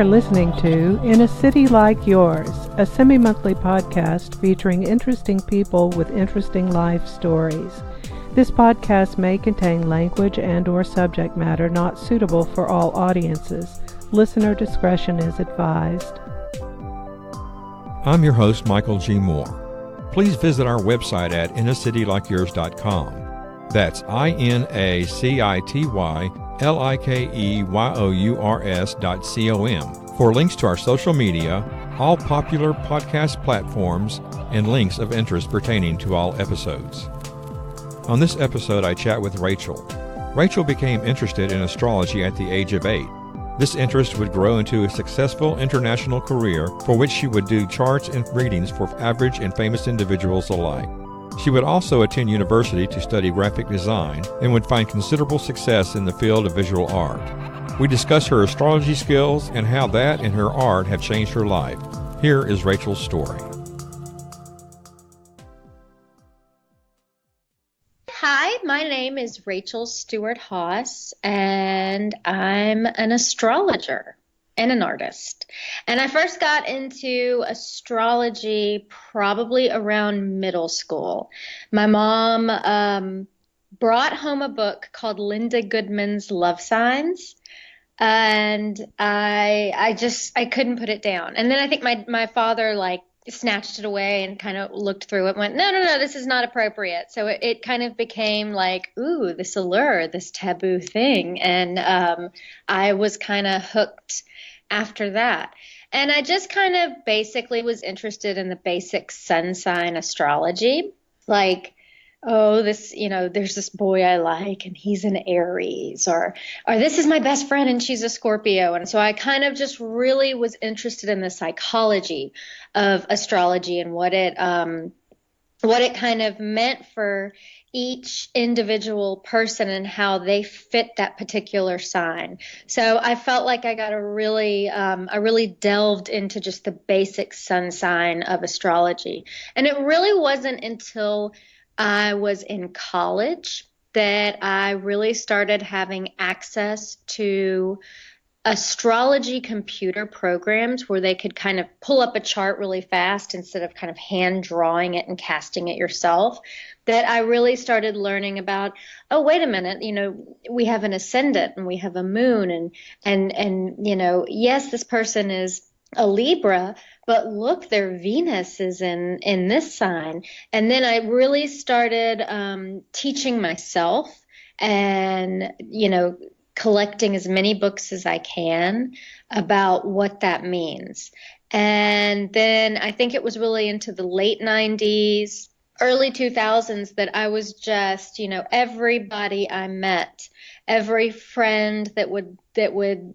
are listening to In a City Like Yours, a semi-monthly podcast featuring interesting people with interesting life stories. This podcast may contain language and/or subject matter not suitable for all audiences. Listener discretion is advised. I'm your host, Michael G. Moore. Please visit our website at inacityLikeYours.com. That's INACITYLIKEYOURS.com for links to our social media, all popular podcast platforms, and links of interest pertaining to all episodes. On this episode, I chat with Rachel. Rachel became interested in astrology at the age of 8. This interest would grow into a successful international career for which she would do charts and readings for average and famous individuals alike. She would also attend university to study graphic design and would find considerable success in the field of visual art. We discuss her astrology skills and how that and her art have changed her life. Here is Rachel's story. Hi, my name is Rachel Stewart Haas, and I'm an astrologer and an artist. And I first got into astrology probably around middle school. My mom brought home a book called Linda Goodman's Love Signs, and I couldn't put it down. And then I think my father snatched it away and kind of looked through it and went, no, this is not appropriate. So it kind of became like, ooh, this allure, this taboo thing. And I was kind of hooked after that. And I just kind of basically was interested in the basic sun sign astrology. Like, oh, there's this boy I like and he's an Aries, or this is my best friend and she's a Scorpio. And so I kind of just really was interested in the psychology of astrology and what it kind of meant for each individual person and how they fit that particular sign. So I felt like I got I really delved into just the basic sun sign of astrology. And it really wasn't until I was in college that I really started having access to astrology computer programs where they could kind of pull up a chart really fast instead of kind of hand drawing it and casting it yourself. That I really started learning about, oh, wait a minute, we have an ascendant and we have a moon and yes, this person is a Libra, but look, their Venus is in this sign. And then I really started teaching myself and, collecting as many books as I can about what that means. And then I think it was really into the late 90s, early 2000s that I was just, everybody I met, every friend that would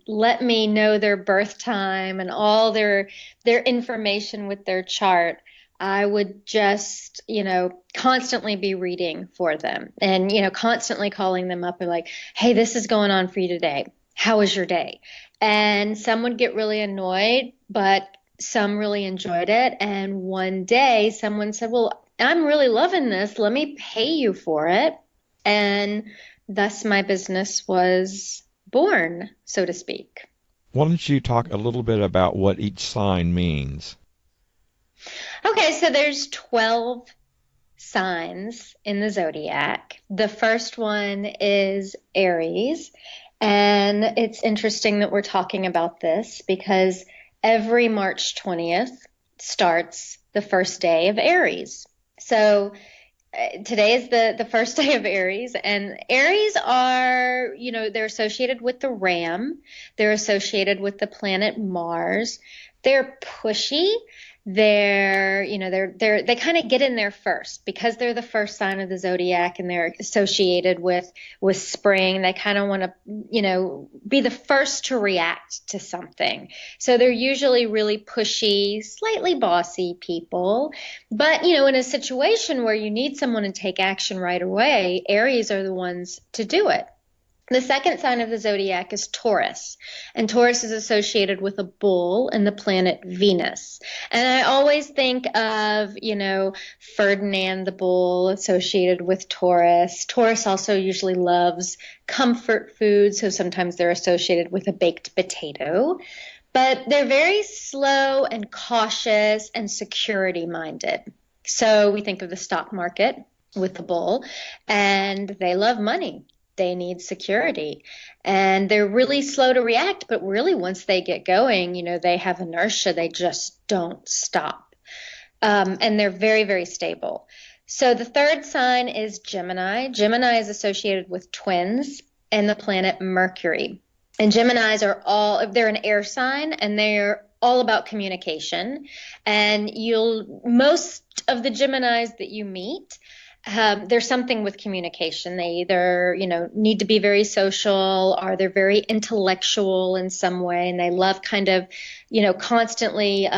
let me know their birth time and all their information with their chart, I would just, constantly be reading for them and, constantly calling them up and like, hey, this is going on for you today. How was your day? And some would get really annoyed, but some really enjoyed it. And one day someone said, well, I'm really loving this. Let me pay you for it. And thus my business was born, so to speak. Why don't you talk a little bit about what each sign means? Okay, so there's 12 signs in the zodiac. The first one is Aries. And it's interesting that we're talking about this because every March 20th starts the first day of Aries. So today is the first day of Aries, and Aries are, they're associated with the ram. They're associated with the planet Mars. They're pushy. They kind of get in there first because they're the first sign of the zodiac and they're associated with spring. They kind of want to, be the first to react to something. So they're usually really pushy, slightly bossy people. But, in a situation where you need someone to take action right away, Aries are the ones to do it. The second sign of the zodiac is Taurus, and Taurus is associated with a bull and the planet Venus. And I always think of, Ferdinand the bull associated with Taurus. Taurus also usually loves comfort food, so sometimes they're associated with a baked potato. But they're very slow and cautious and security minded. So we think of the stock market with the bull, and they love money. They need security, and they're really slow to react. But really, once they get going, they have inertia. They just don't stop. And they're very, very stable. So the third sign is Gemini. Gemini is associated with twins and the planet Mercury. And Geminis they're an air sign, and they're all about communication. And most of the Geminis that you meet, there's something with communication. They either, need to be very social, or they're very intellectual in some way, and they love kind of, constantly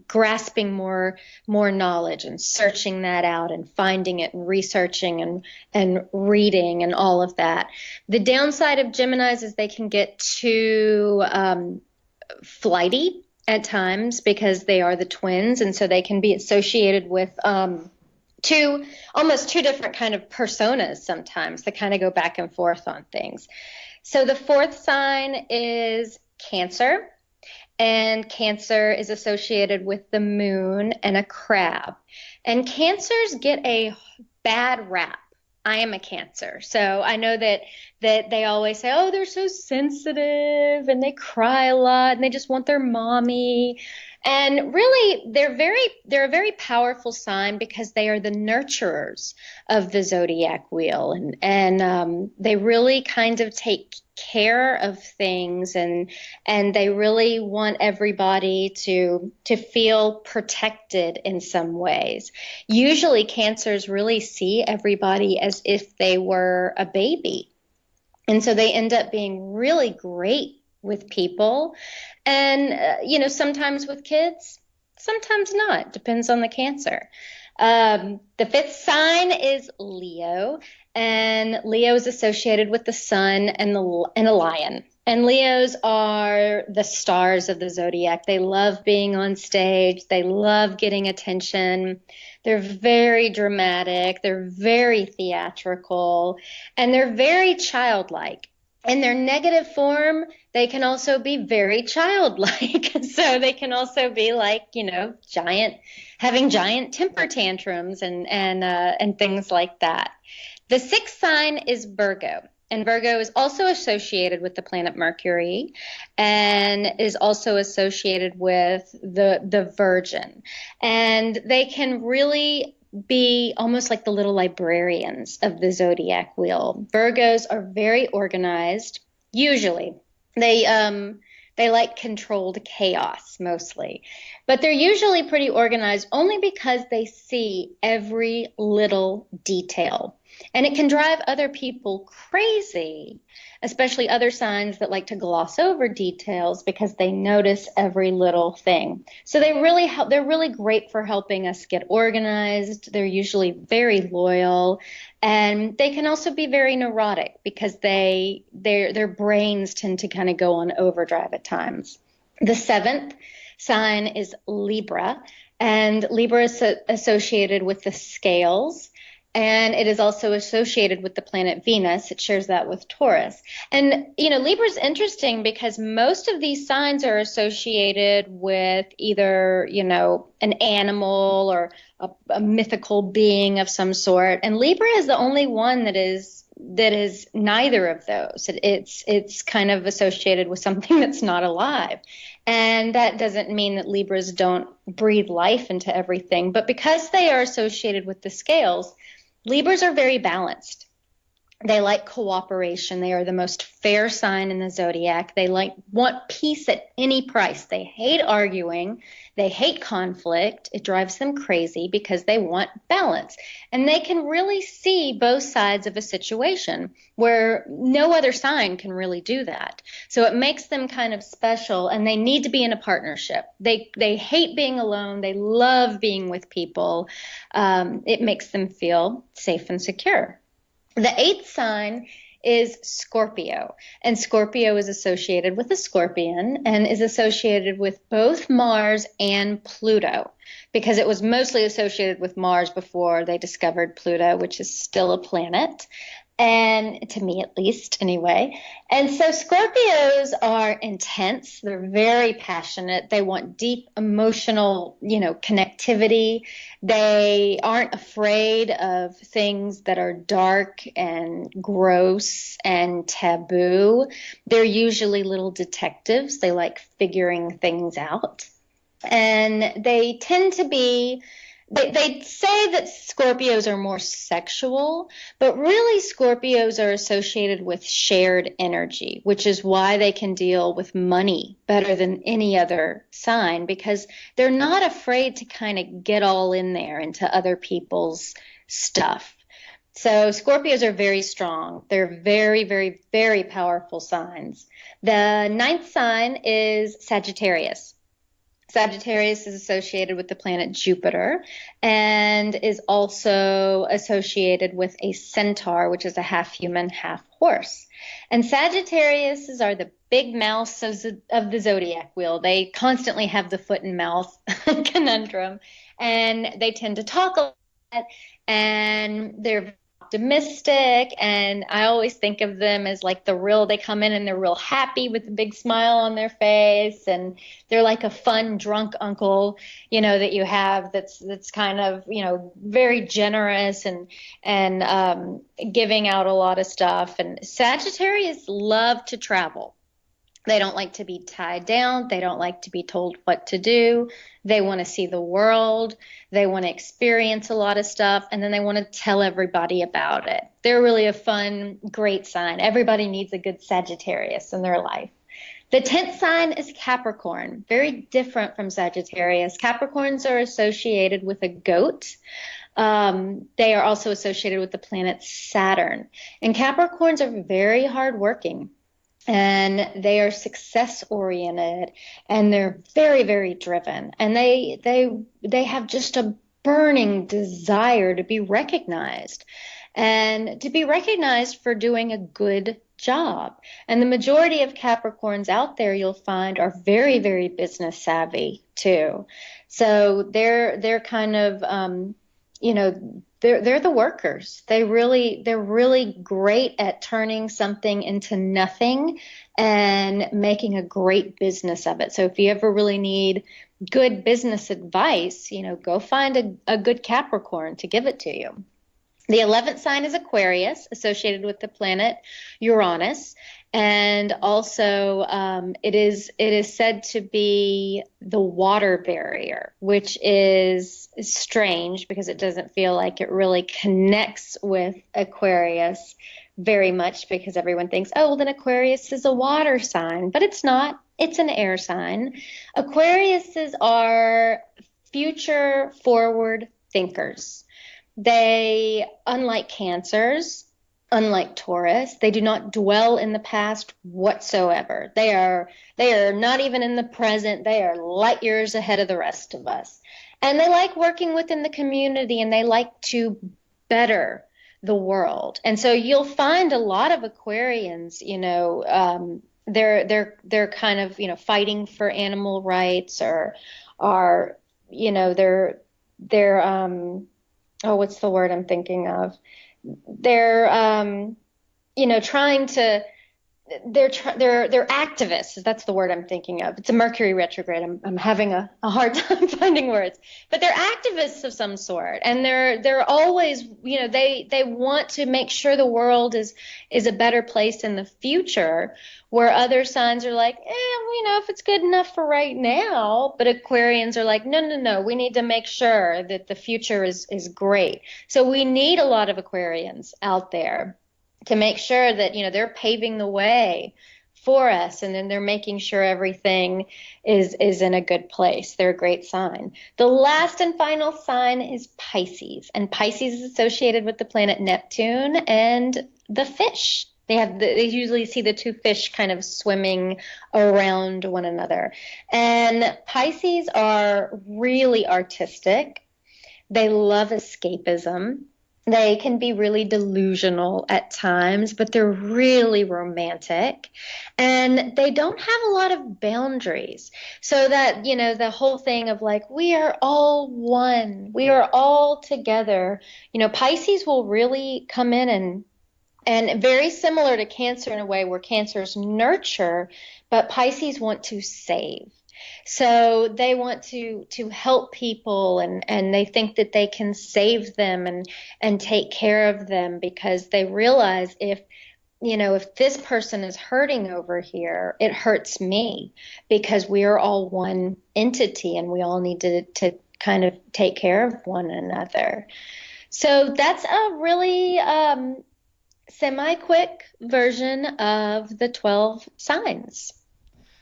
grasping more knowledge and searching that out and finding it and researching and reading and all of that. The downside of Geminis is they can get too flighty at times because they are the twins, and so they can be associated with almost two different kind of personas sometimes that kind of go back and forth on things. So the fourth sign is Cancer. And Cancer is associated with the moon and a crab. And Cancers get a bad rap. I am a Cancer. So I know that they always say, oh, they're so sensitive and they cry a lot and they just want their mommy. And really, they're a very powerful sign because they are the nurturers of the zodiac wheel, and they really kind of take care of things, and they really want everybody to feel protected in some ways. Usually, Cancers really see everybody as if they were a baby, and so they end up being really great with people, and sometimes with kids, sometimes not. Depends on the Cancer. The fifth sign is Leo, and Leo is associated with the sun and a lion. And Leos are the stars of the zodiac. They love being on stage. They love getting attention. They're very dramatic. They're very theatrical, and they're very childlike. In their negative form, they can also be very childlike. So they can also be like, having giant temper tantrums and things like that. The sixth sign is Virgo. And Virgo is also associated with the planet Mercury, and is also associated with the Virgin. And they can really be almost like the little librarians of the zodiac wheel. Virgos are very organized. Usually, they like controlled chaos mostly, but they're usually pretty organized only because they see every little detail. And it can drive other people crazy, especially other signs that like to gloss over details because they notice every little thing. So they're really great for helping us get organized. They're usually very loyal, and they can also be very neurotic because their brains tend to kind of go on overdrive at times. The seventh sign is Libra, and Libra is associated with the scales. And it is also associated with the planet Venus. It shares that with Taurus. And, Libra is interesting because most of these signs are associated with either, an animal or a mythical being of some sort. And Libra is the only one that is neither of those. It's kind of associated with something that's not alive. And that doesn't mean that Libras don't breathe life into everything. But because they are associated with the scales, Libras are very balanced. They like cooperation. They are the most fair sign in the zodiac. They want peace at any price. They hate arguing. They hate conflict. It drives them crazy because they want balance. And they can really see both sides of a situation where no other sign can really do that. So it makes them kind of special, and they need to be in a partnership. They hate being alone. They love being with people. It makes them feel safe and secure. The eighth sign is Scorpio, and Scorpio is associated with a scorpion and is associated with both Mars and Pluto, because it was mostly associated with Mars before they discovered Pluto, which is still a planet. And to me, at least, anyway. And so Scorpios are intense. They're very passionate. They want deep emotional, connectivity. They aren't afraid of things that are dark and gross and taboo. They're usually little detectives. They like figuring things out. And they tend to be they say that Scorpios are more sexual, but really Scorpios are associated with shared energy, which is why they can deal with money better than any other sign, because they're not afraid to kind of get all in there into other people's stuff. So Scorpios are very strong. They're very, very, very powerful signs. The ninth sign is Sagittarius. Sagittarius is associated with the planet Jupiter and is also associated with a centaur, which is a half human, half horse. And Sagittariuses are the big mouse of the zodiac wheel. They constantly have the foot and mouth conundrum, and they tend to talk a lot, and they're optimistic, and I always think of them as like they come in and they're real happy with a big smile on their face, and they're like a fun drunk uncle, that you have that's kind of, very generous and giving out a lot of stuff. And Sagittarius love to travel. They don't like to be tied down. They don't like to be told what to do. They want to see the world. They want to experience a lot of stuff, and then they want to tell everybody about it. They're really a fun, great sign. Everybody needs a good Sagittarius in their life. The 10th sign is Capricorn, very different from Sagittarius. Capricorns are associated with a goat. They are also associated with the planet Saturn. And Capricorns are very hardworking. And they are success oriented, and they're very, very driven, and they have just a burning desire to be recognized, and to be recognized for doing a good job. And the majority of Capricorns out there, you'll find, are very, very business savvy too. So they're kind of they're the workers. They're really great at turning something into nothing and making a great business of it. So if you ever really need good business advice, go find a good Capricorn to give it to you. The 11th sign is Aquarius, associated with the planet Uranus, and also it is said to be the water barrier, which is strange because it doesn't feel like it really connects with Aquarius very much, because everyone thinks, oh, well, then Aquarius is a water sign, but it's not. It's an air sign. Aquariuses are future forward thinkers. They, unlike Cancers, unlike Taurus, they do not dwell in the past whatsoever. They are not even in the present. They are light years ahead of the rest of us. And they like working within the community, and they like to better the world. And so you'll find a lot of Aquarians, they're kind of, fighting for animal rights, or they're what's the word I'm thinking of? They're, trying to, they're activists. That's the word I'm thinking of. It's a Mercury retrograde. I'm having a hard time finding words, but they're activists of some sort, and they're always, they want to make sure the world is a better place in the future, where other signs are like, if it's good enough for right now. But Aquarians are like, no, we need to make sure that the future is great. So we need a lot of Aquarians out there to make sure that, they're paving the way for us, and then they're making sure everything is in a good place. They're a great sign. The last and final sign is Pisces, and Pisces is associated with the planet Neptune and the fish. They usually see the two fish kind of swimming around one another. And Pisces are really artistic. They love escapism. They can be really delusional at times, but they're really romantic, and they don't have a lot of boundaries. So that, the whole thing of like, we are all one, we are all together. Pisces will really come in and And very similar to Cancer in a way where Cancer's nurture, but Pisces want to save. So they want to help people, and they think that they can save them and take care of them, because they realize if this person is hurting over here, it hurts me, because we are all one entity and we all need to kind of take care of one another. So that's a really semi-quick version of the 12 signs.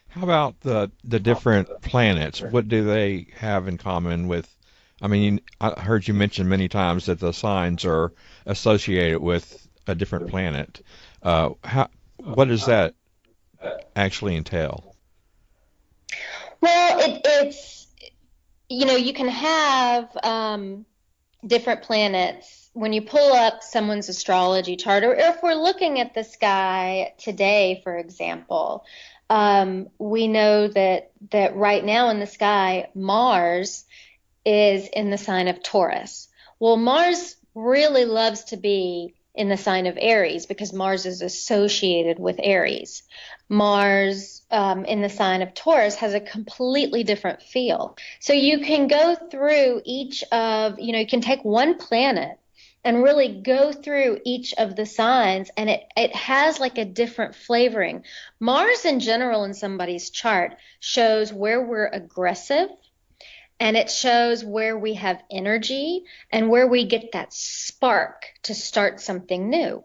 How about the different planets? What do they have in common with? I mean, I heard you mention many times that the signs are associated with a different planet. What does that actually entail? Well, it's you can have different planets when you pull up someone's astrology chart, or if we're looking at the sky today, for example. We know that right now in the sky, Mars is in the sign of Taurus. Well, Mars really loves to be in the sign of Aries because Mars is associated with Aries. Mars in the sign of Taurus has a completely different feel. So you can go through you can take one planet and really go through each of the signs, and it has like a different flavoring. Mars in general in somebody's chart shows where we're aggressive, and it shows where we have energy and where we get that spark to start something new.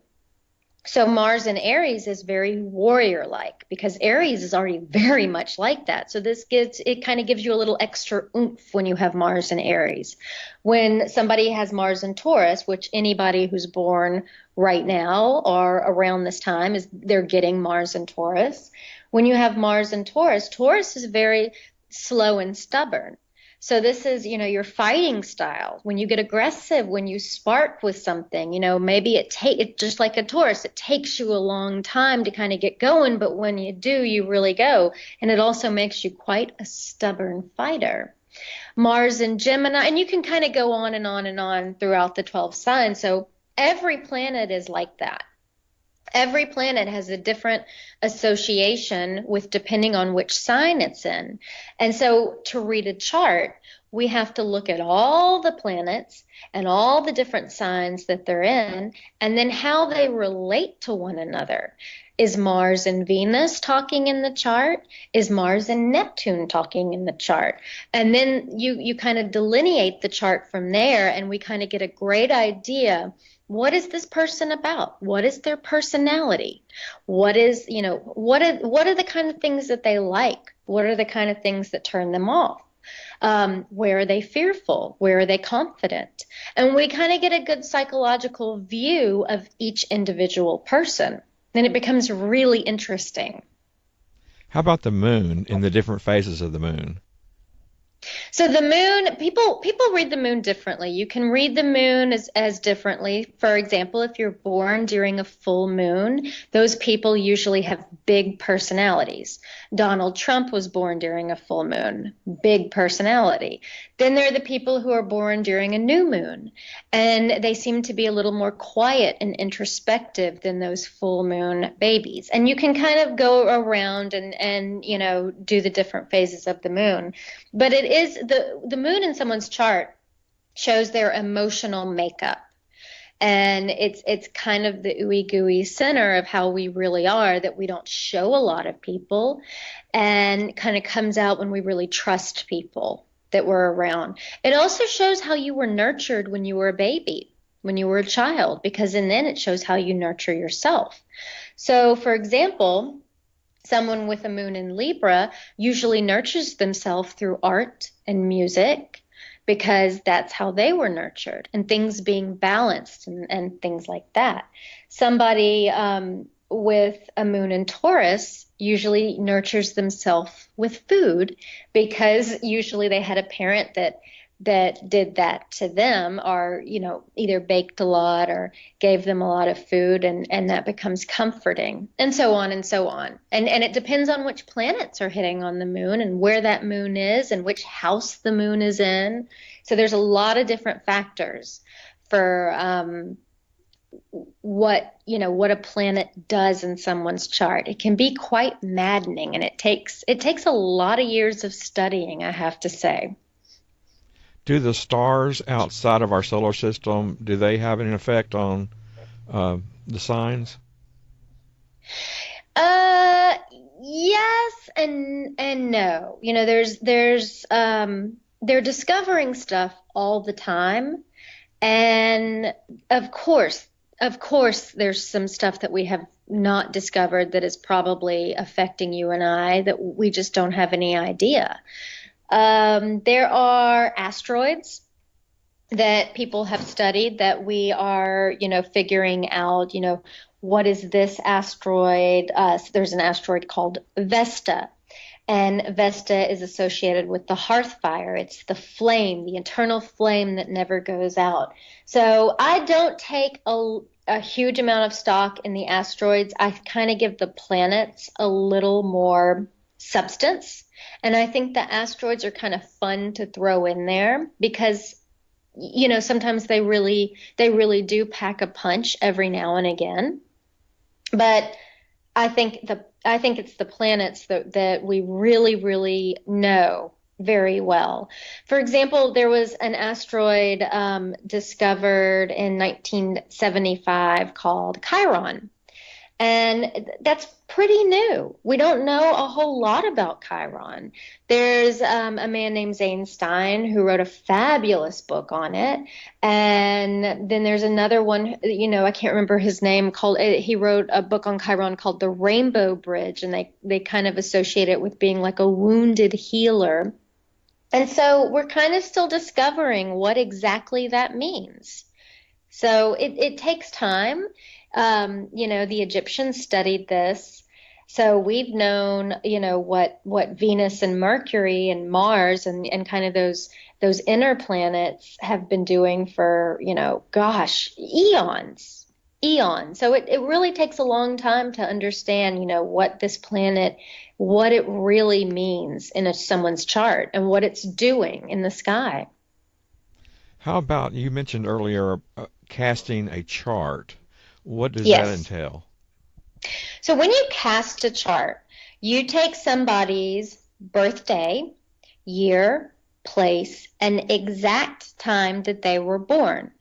So Mars in Aries is very warrior-like because Aries is already very much like that. So it kind of gives you a little extra oomph when you have Mars in Aries. When somebody has Mars in Taurus, which anybody who's born right now or around this time they're getting Mars in Taurus. When you have Mars in Taurus, Taurus is very slow and stubborn. So this is, your fighting style. When you get aggressive, when you spark with something, maybe it just like a Taurus, it takes you a long time to kind of get going, but when you do, you really go. And it also makes you quite a stubborn fighter. Mars and Gemini, and you can kind of go on and on and on throughout the 12 signs. So every planet is like that. Every planet has a different association with depending on which sign it's in. And so to read a chart, we have to look at all the planets and all the different signs that they're in, and then how they relate to one another. Is Mars and Venus talking in the chart? Is Mars and Neptune talking in the chart? And then you kind of delineate the chart from there, and we kind of get a great idea. What is this person about? What is their personality? What are the kind of things that they like? What are the kind of things that turn them off? Where are they fearful? Where are they confident? And we kind of get a good psychological view of each individual person. Then it becomes really interesting. How about the moon in the different phases of the moon? So the moon, people read the moon differently. You can read the moon as differently. For example, if you're born during a full moon, those people usually have big personalities. Donald Trump was born during a full moon, big personality. Then there are the people who are born during a new moon, and they seem to be a little more quiet and introspective than those full moon babies. And you can kind of go around and do the different phases of the moon. But it is the moon in someone's chart shows their emotional makeup. And it's kind of the ooey gooey center of how we really are, that we don't show a lot of people, and kind of comes out when we really trust people that we're around. It also shows how you were nurtured when you were a baby, when you were a child, because and then it shows how you nurture yourself. So for example, someone with a moon in Libra usually nurtures themselves through art and music, because that's how they were nurtured, and things being balanced and things like that. Somebody with a moon in Taurus usually nurtures themselves with food, because usually they had a parent that did that to them, or either baked a lot or gave them a lot of food, and that becomes comforting, and so on and so on. And it depends on which planets are hitting on the moon and where that moon is and which house the moon is in. So there's a lot of different factors for what a planet does in someone's chart. It can be quite maddening, and it takes a lot of years of studying, I have to say. Do the stars outside of our solar system, do they have an effect on uh, the signs? Uh, yes and no. They're discovering stuff all the time. And of course, there's some stuff that we have not discovered that is probably affecting you and I that we just don't have any idea. There are asteroids that people have studied that we are, figuring out, what is this asteroid? So there's an asteroid called Vesta, and Vesta is associated with the hearth fire. It's the flame, the internal flame that never goes out. So I don't take a huge amount of stock in the asteroids. I kind of give the planets a little more substance. And I think the asteroids are kind of fun to throw in there because sometimes they really do pack a punch every now and again. But I think it's the planets that we really, really know very well. For example, there was an asteroid discovered in 1975 called Chiron. And that's pretty new. We don't know a whole lot about Chiron. There's a man named Zane Stein who wrote a fabulous book on it. And then there's another one, I can't remember his name, he wrote a book on Chiron called The Rainbow Bridge. And they kind of associate it with being like a wounded healer. And so we're kind of still discovering what exactly that means. So it takes time. The Egyptians studied this. So we've known, what Venus and Mercury and Mars and kind of those inner planets have been doing for, gosh, eons, eons. So it really takes a long time to understand, what this planet, what it really means in someone's chart and what it's doing in the sky. How about you mentioned earlier casting a chart? What does that Yes. entail? So when you cast a chart, you take somebody's birthday, year, place, and exact time that they were born.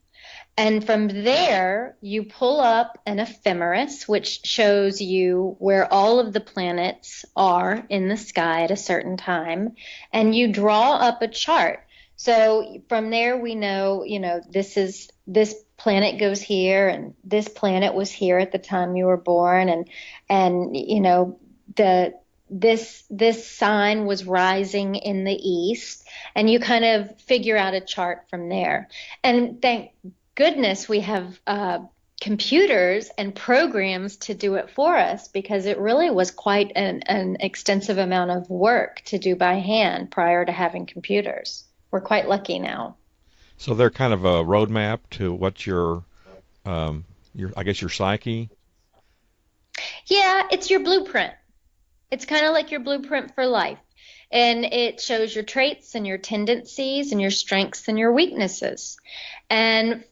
And from there, you pull up an ephemeris, which shows you where all of the planets are in the sky at a certain time, and you draw up a chart. So from there, we know, this planet goes here, and this planet was here at the time you were born, and the this sign was rising in the east, and you kind of figure out a chart from there. And thank goodness we have computers and programs to do it for us because it really was quite an extensive amount of work to do by hand prior to having computers. We're quite lucky now. So they're kind of a roadmap to what your I guess your psyche. Yeah, it's your blueprint. It's kind of like your blueprint for life. And it shows your traits and your tendencies and your strengths and your weaknesses. And,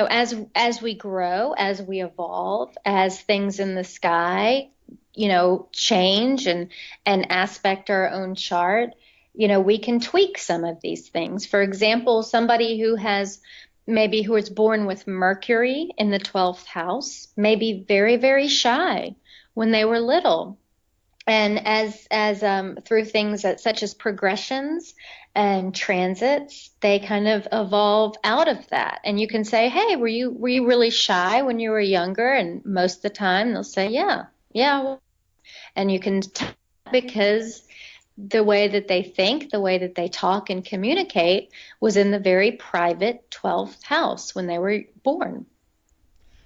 as we grow, as we evolve, as things in the sky, change and aspect our own chart, we can tweak some of these things. For example, somebody who is born with Mercury in the 12th house may be very, very shy when they were little. And as through things such as progressions and transits, they kind of evolve out of that. And you can say, "Hey, were you really shy when you were younger?" And most of the time, they'll say, "Yeah, yeah." And you can tell because the way that they think, the way that they talk and communicate was in the very private 12th house when they were born.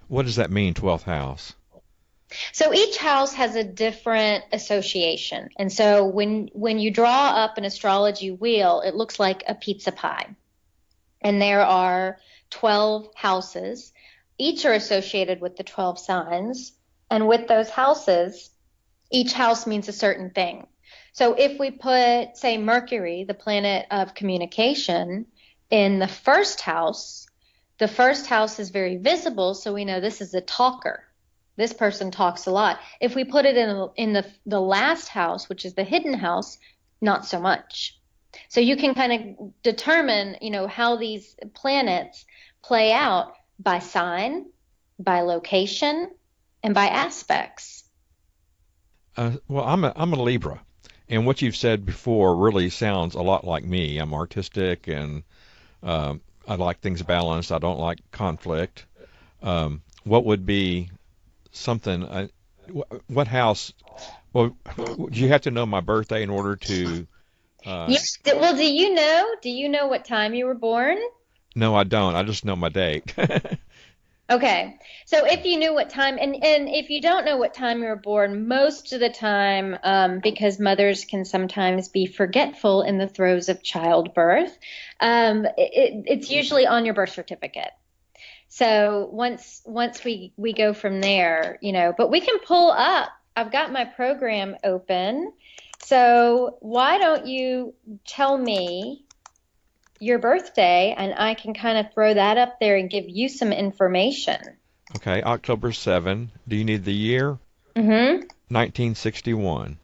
What does that mean, 12th house? So each house has a different association. And so when you draw up an astrology wheel, it looks like a pizza pie. And there are 12 houses. Each are associated with the 12 signs. And with those houses, each house means a certain thing. So if we put, say, Mercury, the planet of communication, in the first house, The first house is very visible, so we know this is a talker. This person talks a lot. If we put it in the last house, which is the hidden house, not so much. So you can kind of determine, how these planets play out by sign, by location, and by aspects. Well, I'm a Libra, and what you've said before really sounds a lot like me. I'm artistic, and I like things balanced. I don't like conflict. What would be something? What house? Well, do you have to know my birthday in order to? Yes. Well, do you know? Do you know what time you were born? No, I don't. I just know my date. Okay. So if you knew what time, and if you don't know what time you were born, most of the time, because mothers can sometimes be forgetful in the throes of childbirth, it's usually on your birth certificate. So once we go from there, but we can pull up. I've got my program open. So why don't you tell me your birthday, and I can kind of throw that up there and give you some information. Okay, October 7. Do you need the year? Mm-hmm. 1961.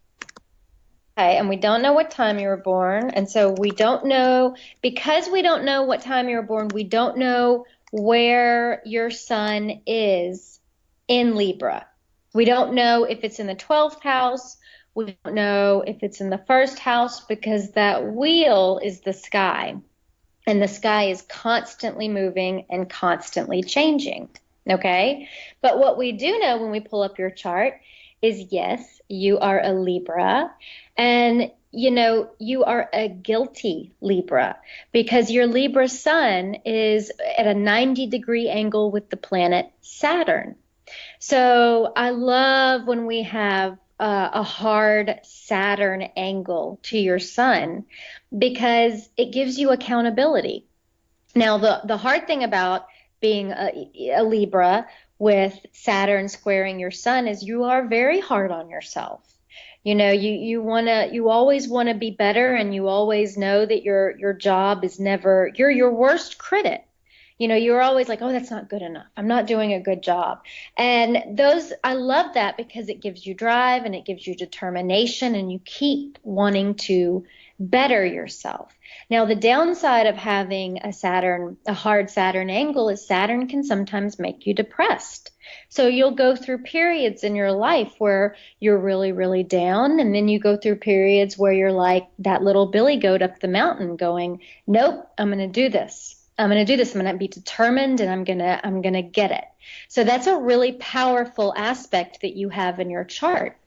Okay, and we don't know what time you were born, and so we don't know, because we don't know what time you were born, we don't know where your sun is in Libra. We don't know if it's in the 12th house. We don't know if it's in the first house, because that wheel is the sky. And the sky is constantly moving and constantly changing. Okay? But what we do know when we pull up your chart is, yes, you are a Libra. And, you are a guilty Libra, because your Libra sun is at a 90-degree angle with the planet Saturn. So I love when we have a hard Saturn angle to your sun, because it gives you accountability. Now, the hard thing about being a Libra with Saturn squaring your sun is you are very hard on yourself. You always want to be better, and you always know that your job is never, you're your worst critic. You're always like, oh, that's not good enough. I'm not doing a good job. And I love that, because it gives you drive and it gives you determination, and you keep wanting to better yourself. Now, the downside of having a hard Saturn angle, is Saturn can sometimes make you depressed. So you'll go through periods in your life where you're really, really down, and then you go through periods where you're like that little billy goat up the mountain going, nope, I'm going to do this. I'm going to do this. I'm going to be determined, and I'm going to get it. So that's a really powerful aspect that you have in your chart.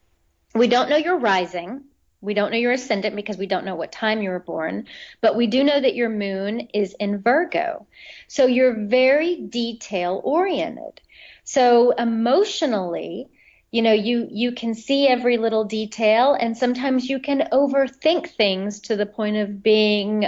We don't know your rising. We don't know your ascendant, because we don't know what time you were born, but we do know that your moon is in Virgo. So you're very detail oriented. So emotionally, you can see every little detail, and sometimes you can overthink things to the point of being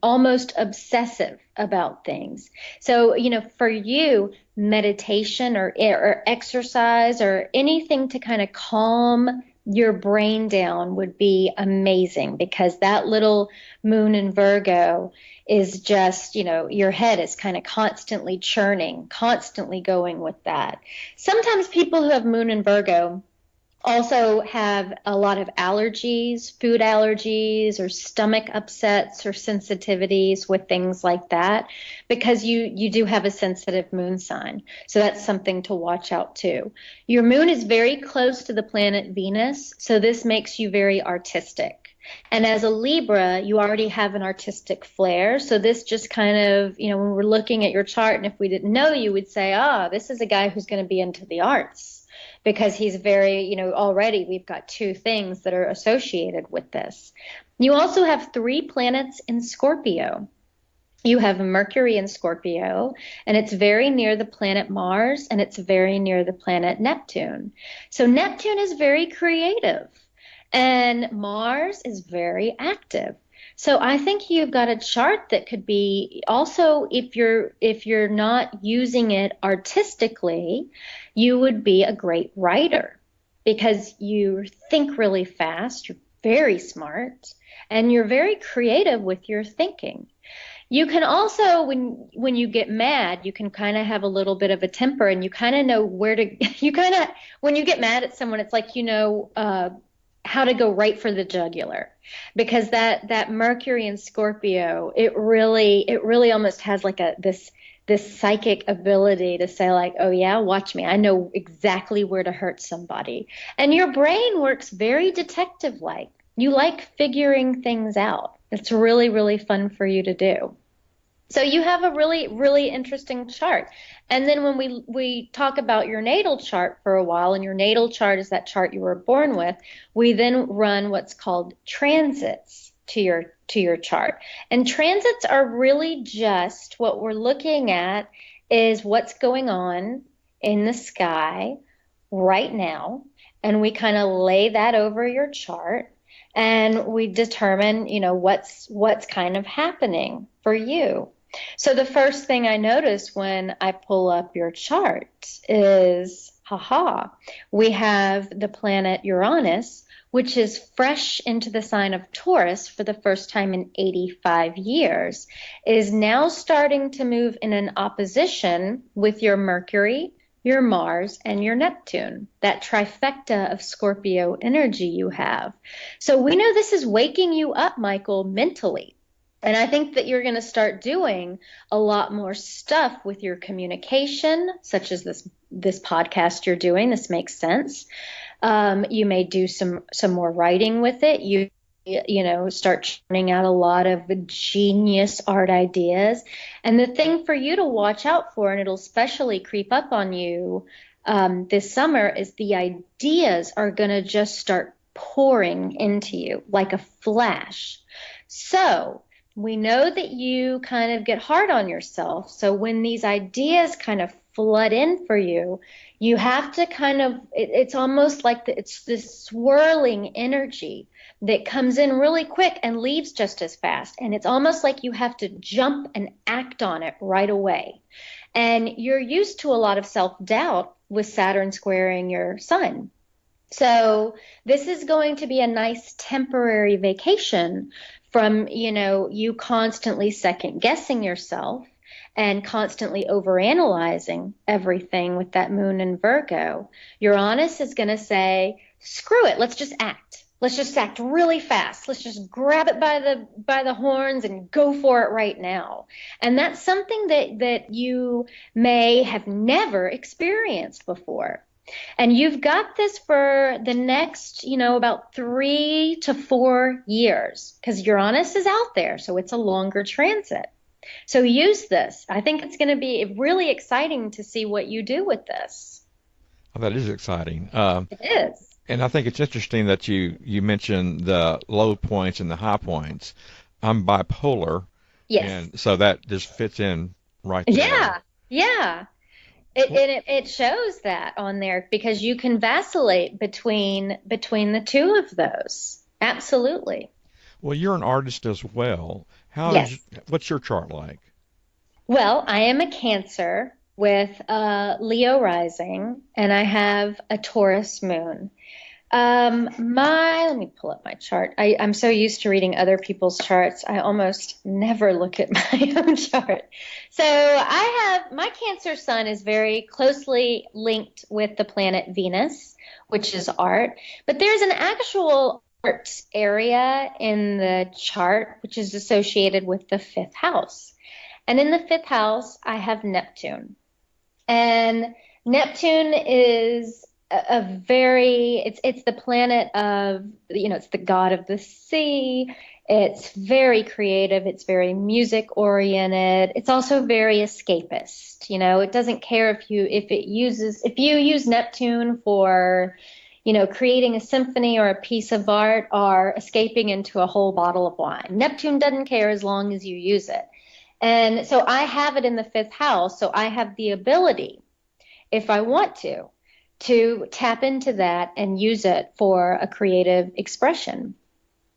almost obsessive about things. So, for you, meditation or exercise or anything to kind of calm your brain down would be amazing, because that little moon in Virgo is just, your head is kind of constantly churning, constantly going with that. Sometimes people who have moon in Virgo also have a lot of allergies, food allergies, or stomach upsets or sensitivities with things like that, because you do have a sensitive moon sign. So that's something to watch out too. Your moon is very close to the planet Venus, so this makes you very artistic. And as a Libra, you already have an artistic flair. So this just kind of, when we're looking at your chart, and if we didn't know you, would say, this is a guy who's going to be into the arts, because he's very, already we've got two things that are associated with this. You also have 3 planets in Scorpio. You have Mercury in Scorpio, and it's very near the planet Mars, and it's very near the planet Neptune. So Neptune is very creative, and Mars is very active. So I think you've got a chart that could be also, if you're not using it artistically, you would be a great writer, because you think really fast, you're very smart, and you're very creative with your thinking. You can also, when you get mad, you can kind of have a little bit of a temper, and you kind of know where to, when you get mad at someone, it's like, how to go right for the jugular, because that Mercury in Scorpio, it really almost has like this psychic ability to say like, oh yeah, watch me. I know exactly where to hurt somebody. And your brain works very detective like. You like figuring things out. It's really, really fun for you to do. So you have a really, really interesting chart. And then when we talk about your natal chart for a while, and your natal chart is that chart you were born with, we then run what's called transits to your chart. And transits are really just what we're looking at is what's going on in the sky right now. And we kind of lay that over your chart, and we determine, what's kind of happening for you. So the first thing I notice when I pull up your chart is, we have the planet Uranus, which is fresh into the sign of Taurus for the first time in 85 years, is now starting to move in an opposition with your Mercury, your Mars, and your Neptune, that trifecta of Scorpio energy you have. So we know this is waking you up, Michael, mentally. And I think that you're going to start doing a lot more stuff with your communication, such as this podcast you're doing. This makes sense. You may do some more writing with it. You start churning out a lot of genius art ideas. And the thing for you to watch out for, and it'll especially creep up on you this summer, is the ideas are going to just start pouring into you like a flash. So we know that you kind of get hard on yourself. So when these ideas kind of flood in for you, you have to it's almost like it's this swirling energy that comes in really quick and leaves just as fast. And it's almost like you have to jump and act on it right away. And you're used to a lot of self-doubt with Saturn squaring your sun. So this is going to be a nice temporary vacation from, you constantly second guessing yourself and constantly overanalyzing everything with that moon in Virgo. Uranus is going to say, screw it, let's just act. Let's just act really fast. Let's just grab it by the horns and go for it right now. And that's something that you may have never experienced before. And you've got this for the next, about 3 to 4 years, because Uranus is out there, so it's a longer transit. So use this. I think it's going to be really exciting to see what you do with this. Oh, that is exciting. It is. And I think it's interesting that you mentioned the low points and the high points. I'm bipolar. Yes. And so that just fits in right there. Yeah. Yeah. It shows that on there, because you can vacillate between the two of those. Absolutely. Well, you're an artist as well. Yes. What's your chart like? Well, I am a Cancer with Leo rising, and I have a Taurus moon. Let me pull up my chart. I'm so used to reading other people's charts, I almost never look at my own chart. So my Cancer sun is very closely linked with the planet Venus, which is art. But there's an actual art area in the chart, which is associated with the 5th house. And in the 5th house, I have Neptune. And Neptune is it's the planet of, it's the god of the sea. It's very creative. It's very music oriented. It's also very escapist. It doesn't care if you use Neptune for, creating a symphony or a piece of art, or escaping into a whole bottle of wine. Neptune doesn't care as long as you use it. And so I have it in the 5th house. So I have the ability, if I want to tap into that and use it for a creative expression.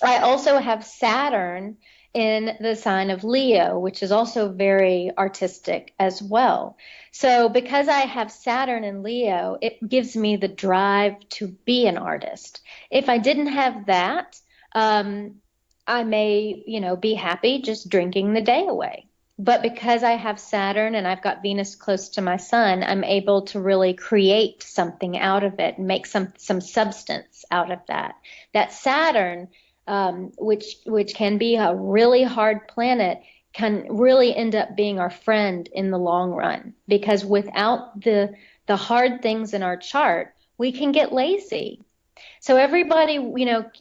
I also have Saturn in the sign of Leo, which is also very artistic as well. So because I have Saturn in Leo, it gives me the drive to be an artist. If I didn't have that, Um, I may, be happy just drinking the day away. But because I have Saturn and I've got Venus close to my sun, I'm able to really create something out of it and make some substance out of that. That Saturn, which can be a really hard planet, can really end up being our friend in the long run. Because without the hard things in our chart, we can get lazy. So everybody,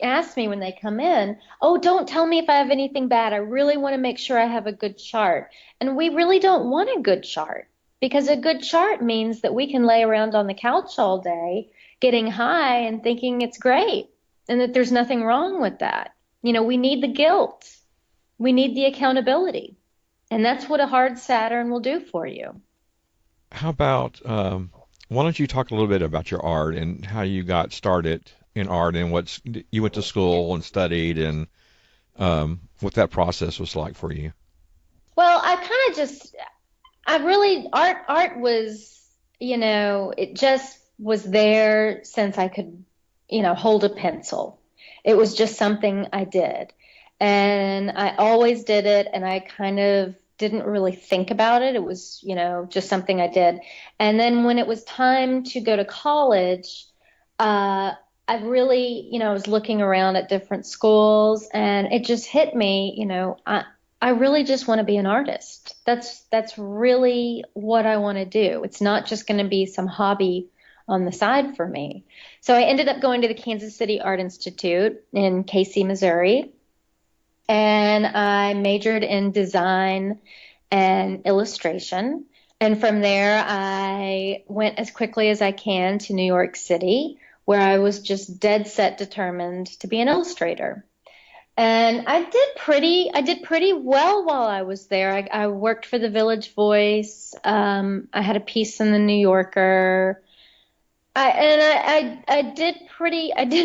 asks me when they come in, oh, don't tell me if I have anything bad. I really want to make sure I have a good chart. And we really don't want a good chart, because a good chart means that we can lay around on the couch all day getting high and thinking it's great and that there's nothing wrong with that. We need the guilt. We need the accountability. And that's what a hard Saturn will do for you. How about, why don't you talk a little bit about your art and how you got started in art and you went to school and studied and what that process was like for you? Well, I really, art was, it just was there since I could, hold a pencil. It was just something I did. And I always did it, and I kind of didn't really think about it. It was, just something I did. And then when it was time to go to college, I really, I was looking around at different schools, and it just hit me, I really just want to be an artist. That's really what I want to do. It's not just going to be some hobby on the side for me. So I ended up going to the Kansas City Art Institute in Casey, Missouri, and I majored in design and illustration. And from there, I went as quickly as I can to New York City, where I was just dead set determined to be an illustrator. And I did pretty well while I was there. I worked for the Village Voice. I had a piece in the New Yorker. I did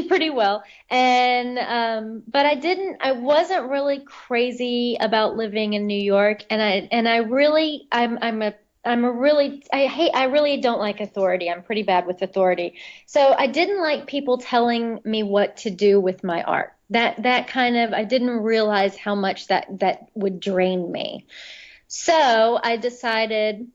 pretty well. And but I wasn't really crazy about living in New York. I really don't like authority. I'm pretty bad with authority. So I didn't like people telling me what to do with my art. That kind of, I didn't realize how much that would drain me. So I decided,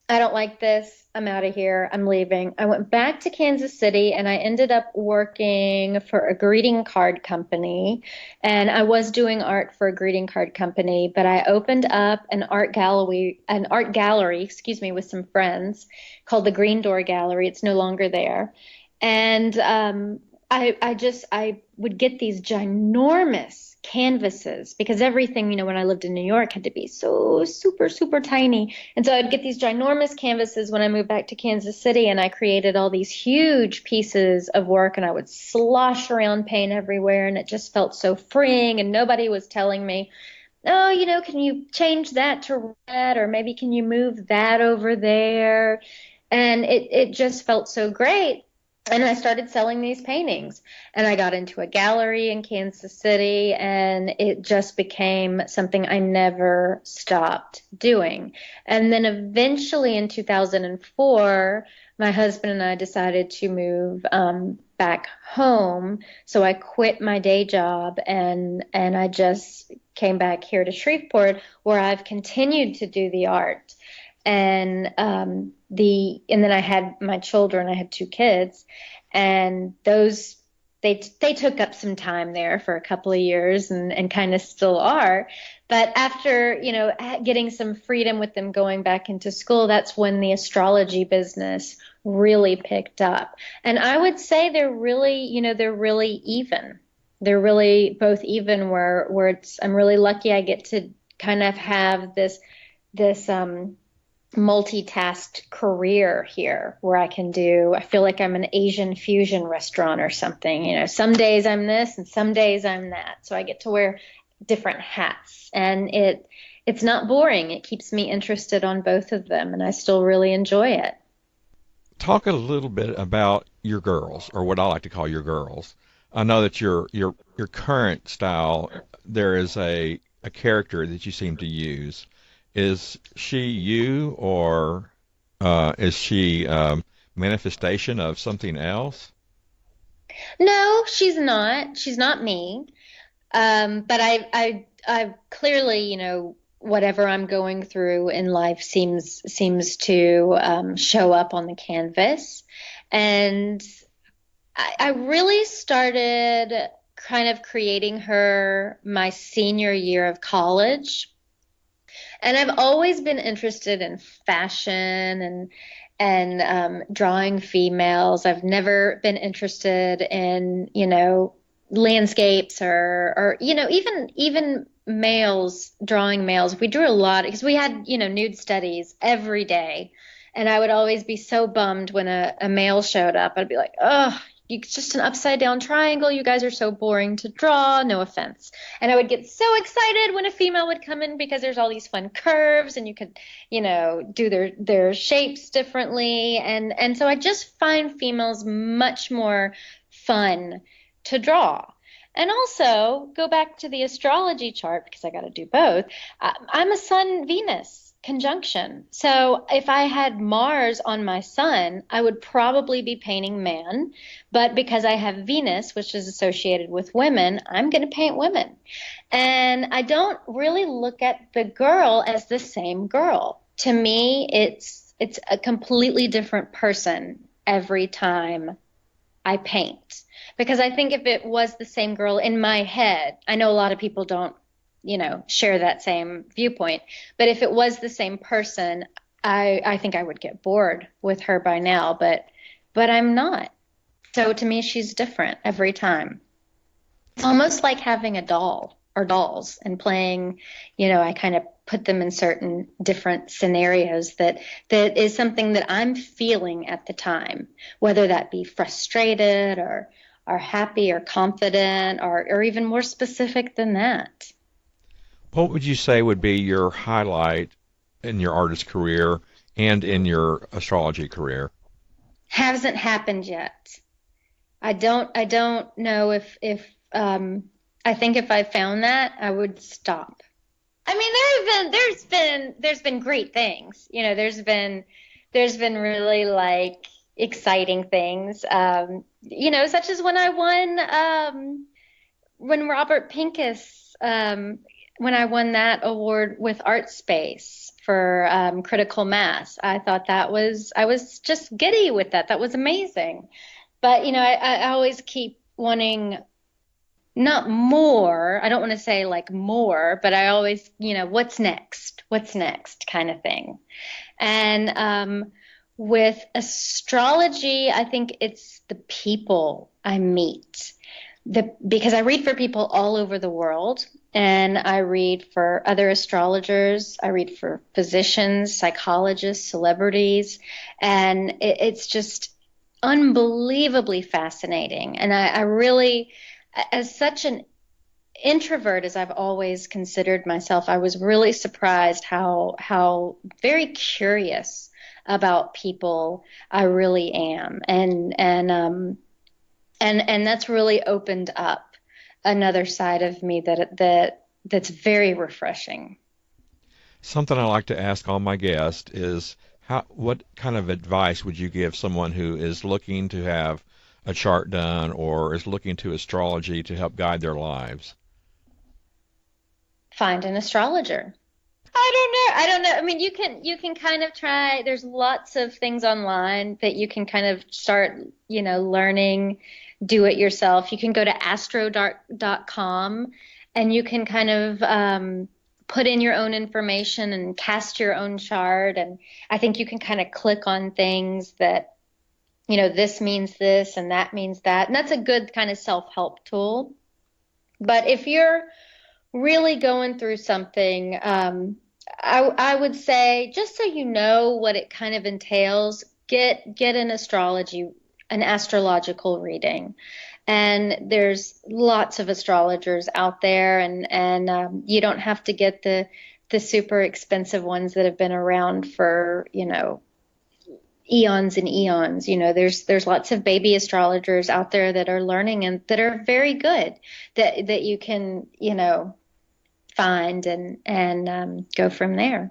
I don't like this. I'm out of here. I'm leaving. I went back to Kansas City, and I ended up working for a greeting card company. And I was doing art for a greeting card company, but I opened up an art gallery, excuse me, with some friends called the Green Door Gallery. It's no longer there. And I would get these ginormous canvases, because everything, when I lived in New York, had to be so super, super tiny. And so I'd get these ginormous canvases when I moved back to Kansas City, and I created all these huge pieces of work, and I would slosh around paint everywhere, and it just felt so freeing, and nobody was telling me, oh, can you change that to red, or maybe can you move that over there? And it just felt so great. And I started selling these paintings, and I got into a gallery in Kansas City, and it just became something I never stopped doing. And then eventually in 2004, my husband and I decided to move back home. So I quit my day job, and I just came back here to Shreveport, where I've continued to do the art. And and then I had my children. I had two kids, and those they took up some time there for a couple of years, and kind of still are. But after, getting some freedom with them going back into school, that's when the astrology business really picked up. And I would say they're really even. They're really both even, where I'm really lucky I get to kind of have this multitasked career here, where I feel like I'm an Asian fusion restaurant or something. Some days I'm this and some days I'm that. So I get to wear different hats, and it's not boring. It keeps me interested on both of them, and I still really enjoy it. Talk a little bit about your girls, or what I like to call your girls. I know that your current style, there is a character that you seem to use. Is she you, or is she manifestation of something else? No, she's not. She's not me. But I clearly, whatever I'm going through in life seems to show up on the canvas. And I really started kind of creating her my senior year of college. And I've always been interested in fashion and drawing females. I've never been interested in, landscapes or even males, drawing males. We drew a lot because we had, nude studies every day. And I would always be so bummed when a male showed up. I'd be like, oh, it's just an upside down triangle. You guys are so boring to draw. No offense. And I would get so excited when a female would come in because there's all these fun curves and you could, do their shapes differently. And so I just find females much more fun to draw. And also go back to the astrology chart because I got to do both. I'm a Sun Venus conjunction. So if I had Mars on my sun, I would probably be painting man. But because I have Venus, which is associated with women, I'm going to paint women. And I don't really look at the girl as the same girl. To me, it's a completely different person every time I paint. Because I think if it was the same girl in my head, I know a lot of people don't, share that same viewpoint. But if it was the same person, I think I would get bored with her by now, but I'm not. So to me, she's different every time. It's almost like having a doll or dolls and playing, I kind of put them in certain different scenarios that is something that I'm feeling at the time, whether that be frustrated or happy or confident or even more specific than that. What would you say would be your highlight in your artist career and in your astrology career? Hasn't happened yet. I don't know if I think if I found that, I would stop. I mean, there's been great things. There's been really like exciting things. Such as when I won when Robert Pincus when I won that award with ArtSpace for critical mass. I thought I was just giddy with that. That was amazing. But, I always keep wanting not more. I don't want to say like more, but I always, what's next? What's next kind of thing. And with astrology, I think it's the people I meet. Because I read for people all over the world, and I read for other astrologers, I read for physicians, psychologists, celebrities, and it's just unbelievably fascinating. And I really, as such an introvert as I've always considered myself, I was really surprised how very curious about people I really am. And that's really opened up another side of me that's very refreshing. Something I like to ask all my guests is what kind of advice would you give someone who is looking to have a chart done or is looking to astrology to help guide their lives? Find an astrologer. I don't know. I mean, you can kind of try. There's lots of things online that you can kind of start, learning, do it yourself. You can go to astro.com and you can kind of put in your own information and cast your own chart. And I think you can kind of click on things that, this means this and that means that. And that's a good kind of self-help tool. But if you're really going through something, I would say, just so you know what it kind of entails, get an astrological reading. And there's lots of astrologers out there, and you don't have to get the super expensive ones that have been around for, eons and eons. There's lots of baby astrologers out there that are learning and that are very good that you can, find and go from there.